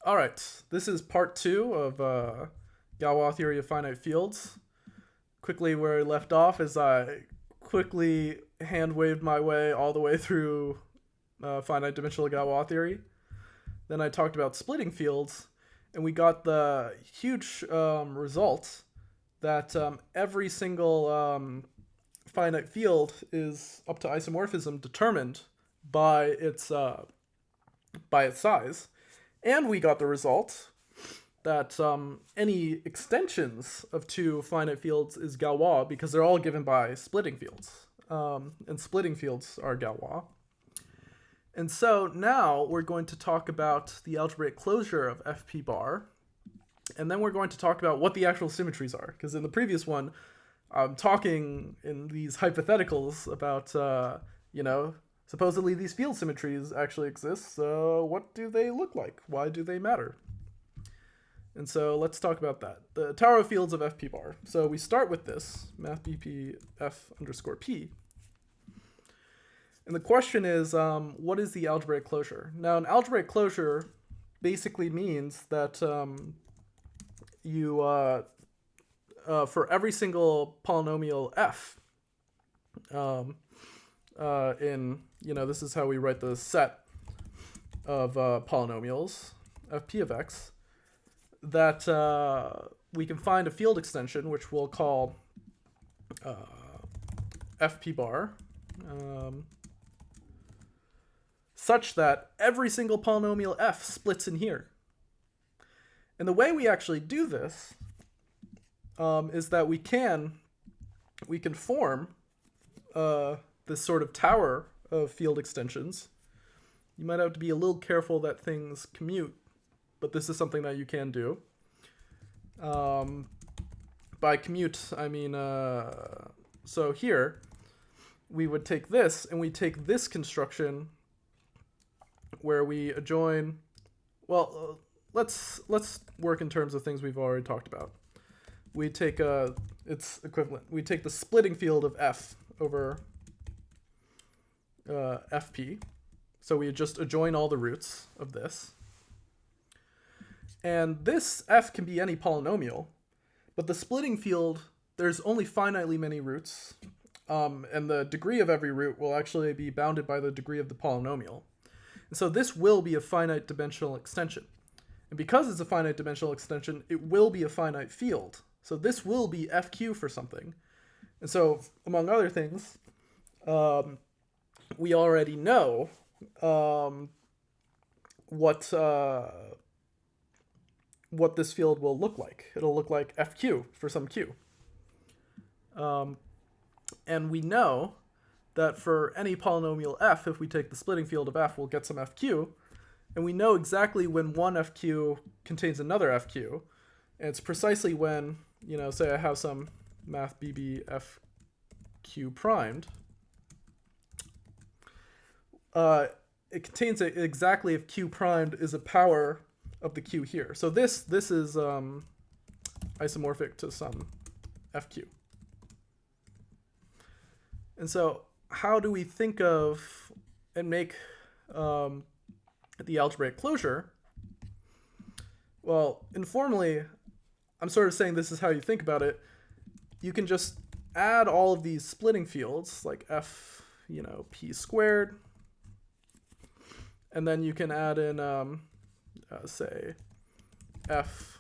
All right, this is part two of Galois theory of finite fields. Quickly, where I left off is I quickly hand waved my way all the way through finite dimensional Galois theory. Then I talked about splitting fields, and we got the huge result that every single finite field is up to isomorphism determined by its size. And we got the result that any extensions of two finite fields is Galois because they're all given by splitting fields. And splitting fields are Galois. And so now we're going to talk about the algebraic closure of FP bar. And then we're going to talk about what the actual symmetries are. Because in the previous one, I'm talking in these hypotheticals about, supposedly these field symmetries actually exist. So what do they look like? Why do they matter? And so let's talk about that. The tower of fields of FP bar. So we start with this, math BP F underscore P. And the question is, what is the algebraic closure? Now, an algebraic closure basically means that for every single polynomial f, this is how we write the set of polynomials, fp of x, that we can find a field extension, which we'll call fp bar, such that every single polynomial f splits in here. And the way we actually do this is that we can form this sort of tower of field extensions. You might have to be a little careful that things commute, but this is something that you can do. By commute, I mean, so here we would take this and we take this construction where we adjoin, let's work in terms of things we've already talked about. We take its equivalent. We take the splitting field of f over fp. So we just adjoin all the roots of this. And this f can be any polynomial, but the splitting field, there's only finitely many roots, and the degree of every root will actually be bounded by the degree of the polynomial. And so this will be a finite dimensional extension. And because it's a finite dimensional extension, it will be a finite field. So this will be FQ for something. And so, among other things, we already know what this field will look like. It'll look like FQ for some Q. And we know that for any polynomial f, if we take the splitting field of f, we'll get some FQ. And we know exactly when one FQ contains another FQ. And it's precisely when, say I have some math BB FQ primed. It contains it exactly if Q primed is a power of the Q here. So this is isomorphic to some FQ. And so how do we think of and make the algebraic closure? Well, informally, I'm sort of saying this is how you think about it. You can just add all of these splitting fields, like f, p squared, and then you can add in, say, f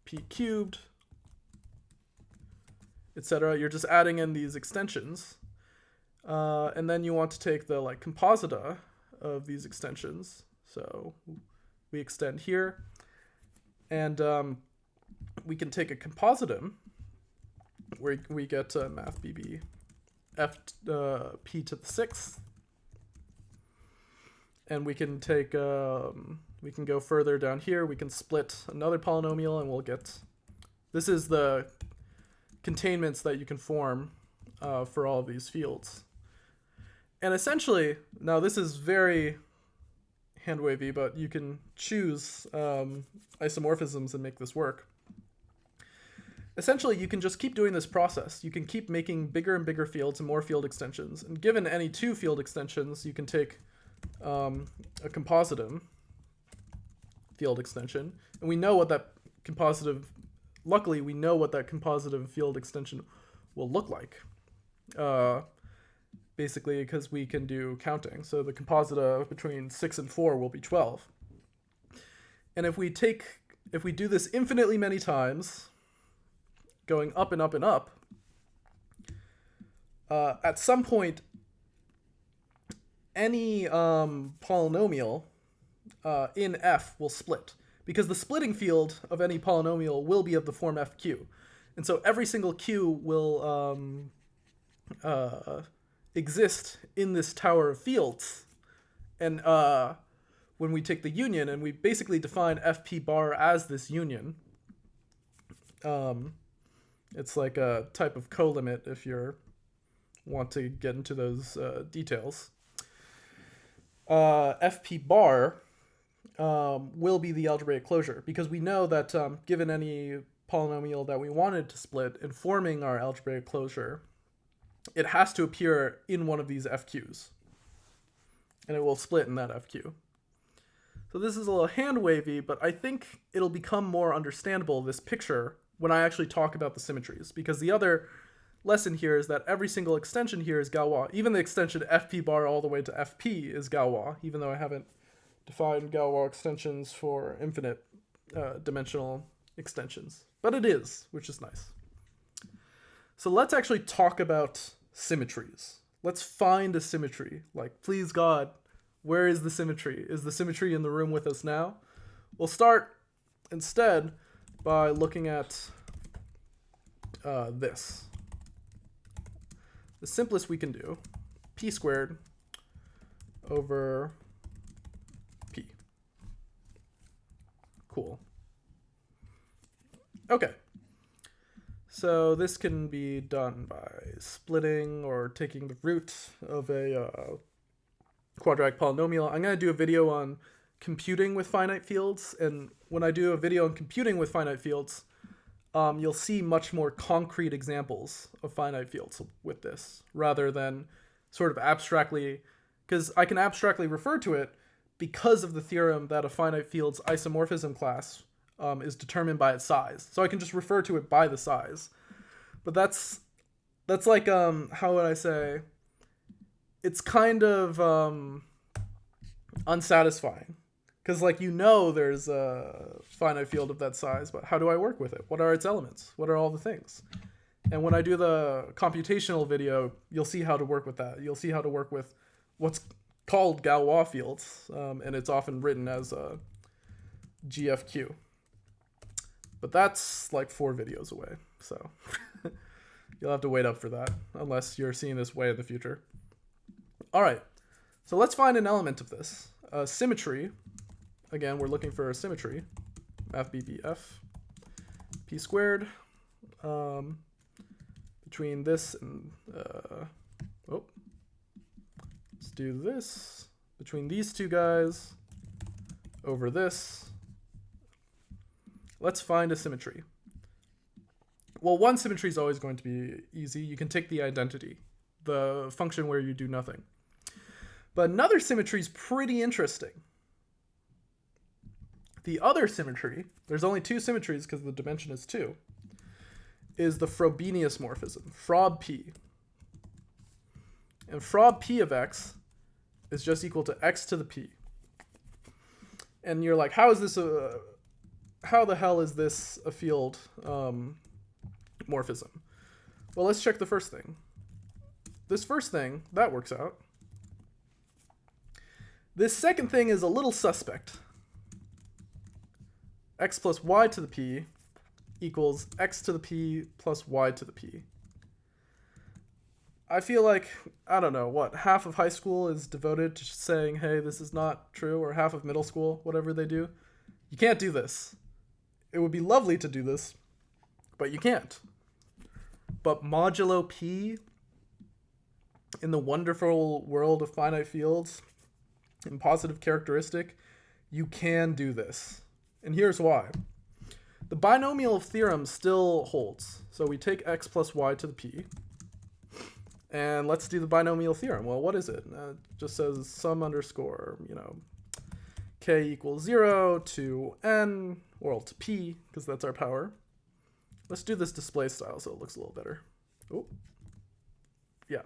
p cubed, etc. You're just adding in these extensions, and then you want to take the composita of these extensions. So we extend here, and we can take a compositum where we get math BB f p to the sixth, and we can take we can go further down here. We can split another polynomial, and we'll get, this is the containments that you can form for all of these fields. And essentially, now this is very hand wavy, but you can choose isomorphisms and make this work. Essentially, you can just keep doing this process. You can keep making bigger and bigger fields and more field extensions. And given any two field extensions, you can take a compositum field extension, and we know what that compositive, luckily we know what that compositive field extension will look like. Basically because we can do counting. So the composita between 6 and 4 will be 12. And if we do this infinitely many times, going up and up and up, at some point, any polynomial in F will split, because the splitting field of any polynomial will be of the form FQ. And so every single Q will exist in this tower of fields. And when we take the union, and we basically define FP bar as this union, it's like a type of colimit if you want to get into those details. FP bar will be the algebraic closure, because we know that given any polynomial that we wanted to split, in forming our algebraic closure, it has to appear in one of these FQs, and it will split in that FQ. So this is a little hand wavy, but I think it'll become more understandable, this picture, when I actually talk about the symmetries, because the other lesson here is that every single extension here is Galois. Even the extension FP bar all the way to FP is Galois, even though I haven't defined Galois extensions for infinite dimensional extensions. But it is, which is nice. So let's actually talk about symmetries. Let's find a symmetry. Like, please God, where is the symmetry? Is the symmetry in the room with us now? We'll start instead by looking at this. The simplest we can do, p squared over p. Cool. Okay. So this can be done by splitting or taking the root of a quadratic polynomial. I'm going to do a video on computing with finite fields, and when I do a video on computing with finite fields, you'll see much more concrete examples of finite fields with this, rather than sort of abstractly, because I can abstractly refer to it because of the theorem that a finite field's isomorphism class is determined by its size. So I can just refer to it by the size. But that's like, how would I say, it's kind of unsatisfying. Because, like, there's a finite field of that size, but how do I work with it? What are its elements? What are all the things? And when I do the computational video, you'll see how to work with that. You'll see how to work with what's called Galois fields, and it's often written as a GFQ. But that's like 4 videos away, so you'll have to wait up for that, unless you're seeing this way in the future. All right, so let's find an element of this. Symmetry. Again, we're looking for a symmetry. FBBF. P squared. Between this and... let's do this. Between these two guys. Over this. Let's find a symmetry. Well, one symmetry is always going to be easy. You can take the identity, the function where you do nothing. But another symmetry is pretty interesting. The other symmetry, there's only 2 symmetries because the dimension is 2, is the Frobenius morphism, Frob-P. And Frob-P of x is just equal to x to the p. And you're like, how the hell is this a field morphism? Well, let's check the first thing. This first thing, that works out. This second thing is a little suspect. X plus y to the p equals x to the p plus y to the p. I feel like, I don't know, half of high school is devoted to saying, hey, this is not true, or half of middle school, whatever they do. You can't do this. It would be lovely to do this, but you can't. But modulo p in the wonderful world of finite fields and positive characteristic, you can do this. And here's why. The binomial theorem still holds. So we take x plus y to the p. And let's do the binomial theorem. Well, what is it? It just says sum underscore, k equals 0 to n, or to p, because that's our power. Let's do this display style so it looks a little better. Oh, yeah.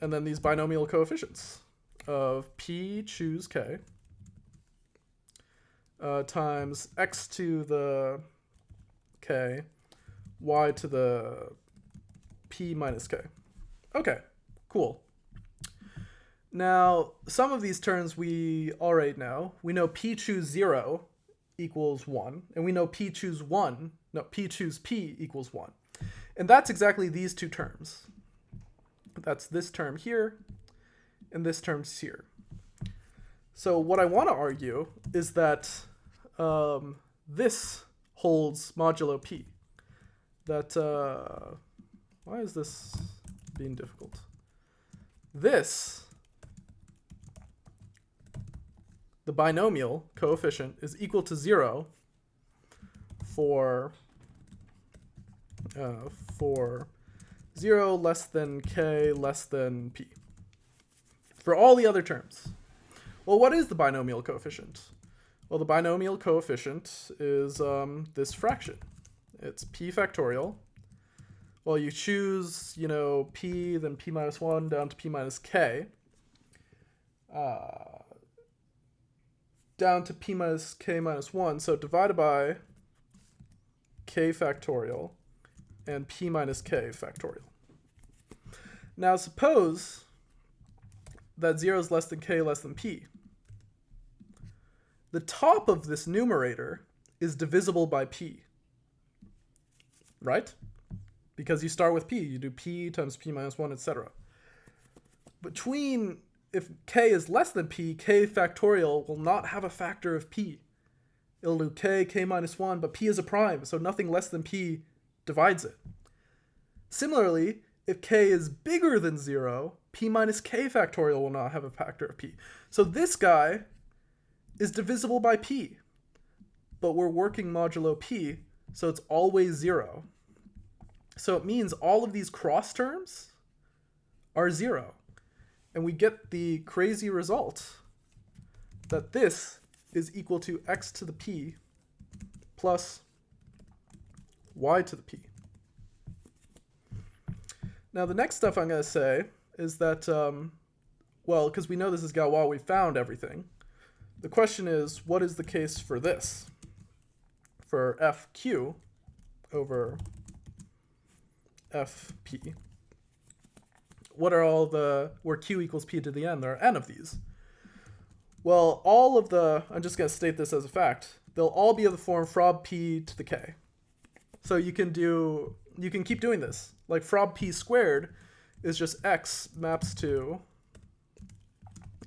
And then these binomial coefficients of p choose k times x to the k, y to the p minus k. Okay, cool. Now, some of these terms we already know. We know p choose 0 equals 1, and we know p choose p equals 1. And that's exactly these two terms. That's this term here, and this term's here. So what I want to argue is that this holds modulo p. That, why is this being difficult? This, the binomial coefficient, is equal to 0 for 0 less than k less than p. For all the other terms. Well, what is the binomial coefficient? Well, the binomial coefficient is this fraction. It's p factorial. Well, you choose, p, then p minus 1 down to p minus k. Down to p minus k minus 1. So divided by k factorial and p minus k factorial. Now suppose that 0 is less than k less than p. The top of this numerator is divisible by p. Right? Because you start with p. You do p times p minus 1, etc. If k is less than p, k factorial will not have a factor of p. It'll do k minus 1, but p is a prime, so nothing less than p divides it. Similarly, if k is bigger than 0, p minus k factorial will not have a factor of p. So this guy is divisible by p, but we're working modulo p, so it's always 0. So it means all of these cross terms are 0. And we get the crazy result that this is equal to x to the p plus y to the p. Now the next stuff I'm going to say is that, well, because we know this is Galois, we found everything. The question is, what is the case for this? For fq over fp. What are all where q equals p to the n? There are n of these. Well, I'm just going to state this as a fact, they'll all be of the form frob p to the k. So you can keep doing this. Like frob p squared is just x maps to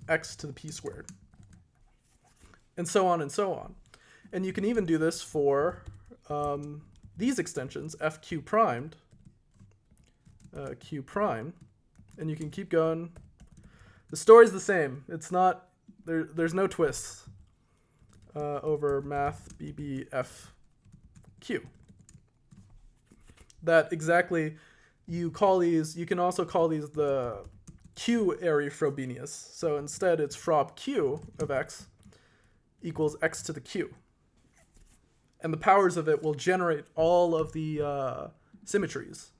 x to the p squared. And so on and so on. And you can even do this for these extensions, fq primed, q prime, and you can keep going. The story's the same. It's not, there's no twists over math bbfq. That exactly, you can also call these the q-ary Frobenius. So instead it's frob q of x equals x to the q. And the powers of it will generate all of the symmetries.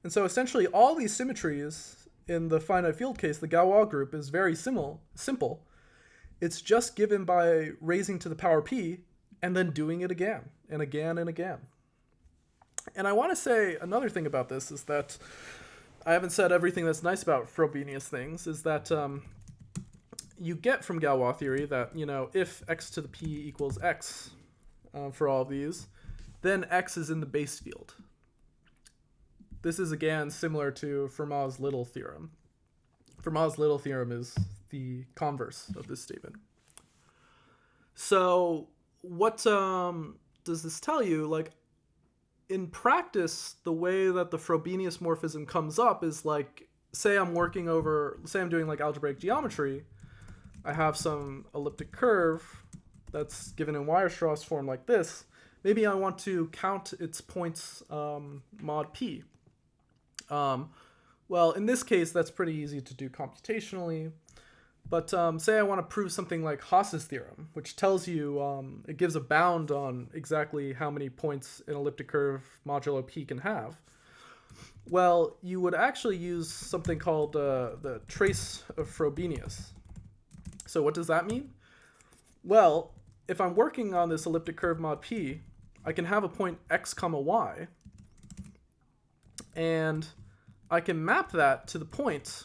And so essentially all these symmetries in the finite field case, the Galois group, is very simple. It's just given by raising to the power p and then doing it again and again and again. And I want to say another thing about this is that I haven't said everything that's nice about Frobenius things, is that you get from Galois theory that, if x to the p equals x for all of these, then x is in the base field. This is, again, similar to Fermat's Little theorem. Fermat's Little theorem is the converse of this statement. So what does this tell you? Like, in practice, the way that the Frobenius morphism comes up is like, say I'm doing like algebraic geometry. I have some elliptic curve that's given in Weierstrass form like this. Maybe I want to count its points mod p. Well, in this case, that's pretty easy to do computationally. But say I want to prove something like Haas's theorem, which tells you, it gives a bound on exactly how many points an elliptic curve modulo p can have. Well, you would actually use something called the trace of Frobenius. So what does that mean? Well, if I'm working on this elliptic curve mod p, I can have a point x comma y, and I can map that to the point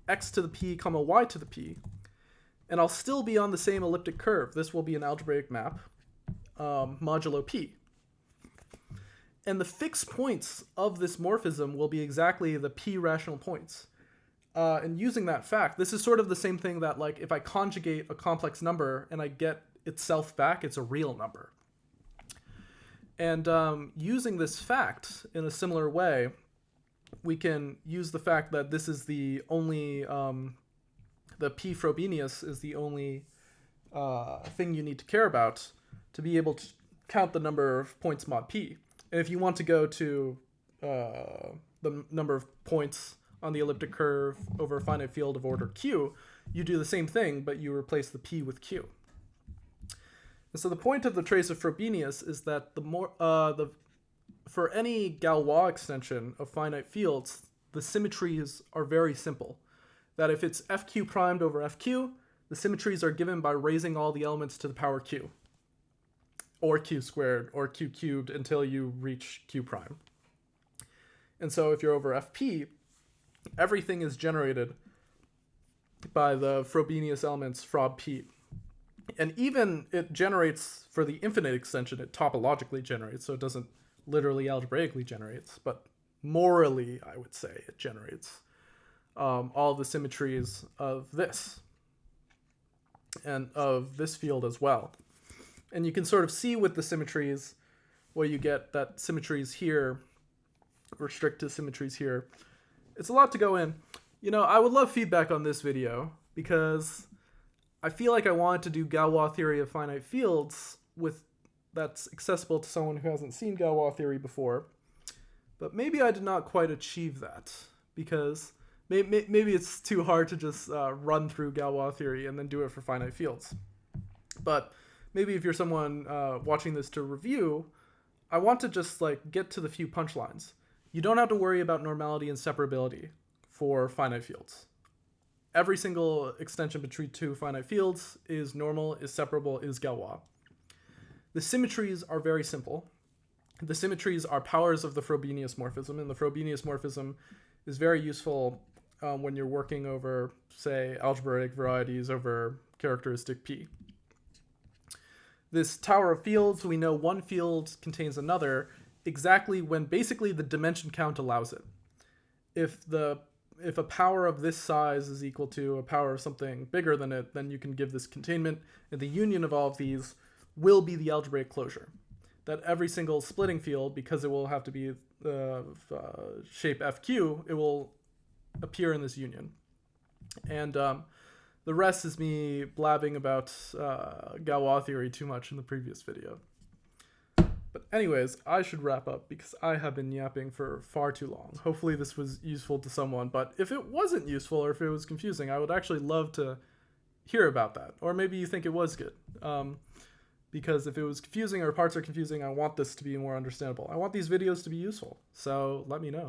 x to the p comma y to the p, and I'll still be on the same elliptic curve. This will be an algebraic map modulo p. And the fixed points of this morphism will be exactly the p rational points. And using that fact, this is sort of the same thing that, like, if I conjugate a complex number and I get itself back, it's a real number. And using this fact in a similar way, we can use the fact that this is the only, the p Frobenius is the only thing you need to care about to be able to count the number of points mod p. And if you want to go to the number of points on the elliptic curve over a finite field of order q, you do the same thing, but you replace the p with q. And so the point of the trace of Frobenius is that for any Galois extension of finite fields, the symmetries are very simple. That if it's fq primed over fq, the symmetries are given by raising all the elements to the power q, or q squared, or q cubed until you reach q prime. And so if you're over fp, everything is generated by the Frobenius elements frob p. And even it generates, for the infinite extension, it topologically generates, so it doesn't literally algebraically generates, but morally, I would say, it generates all the symmetries of this, and of this field as well. And you can sort of see with the symmetries where you get that symmetries here restrict to symmetries here. It's a lot to go in. You know, I would love feedback on this video, because I feel like I wanted to do Galois theory of finite fields that's accessible to someone who hasn't seen Galois theory before. But maybe I did not quite achieve that, because maybe it's too hard to just run through Galois theory and then do it for finite fields. But maybe if you're someone watching this to review, I want to just get to the few punchlines. You don't have to worry about normality and separability for finite fields. Every single extension between two finite fields is normal, is separable, is Galois. The symmetries are very simple. The symmetries are powers of the Frobenius morphism, and the Frobenius morphism is very useful when you're working over, say, algebraic varieties over characteristic P. This tower of fields, we know one field contains another exactly when basically the dimension count allows it. If a power of this size is equal to a power of something bigger than it, then you can give this containment, and the union of all of these will be the algebraic closure. That every single splitting field, because it will have to be shape FQ, it will appear in this union. And the rest is me blabbing about Galois theory too much in the previous video. But anyways, I should wrap up because I have been yapping for far too long. Hopefully this was useful to someone, but if it wasn't useful or if it was confusing, I would actually love to hear about that. Or maybe you think it was good. Because if it was confusing or parts are confusing, I want this to be more understandable. I want these videos to be useful, so let me know.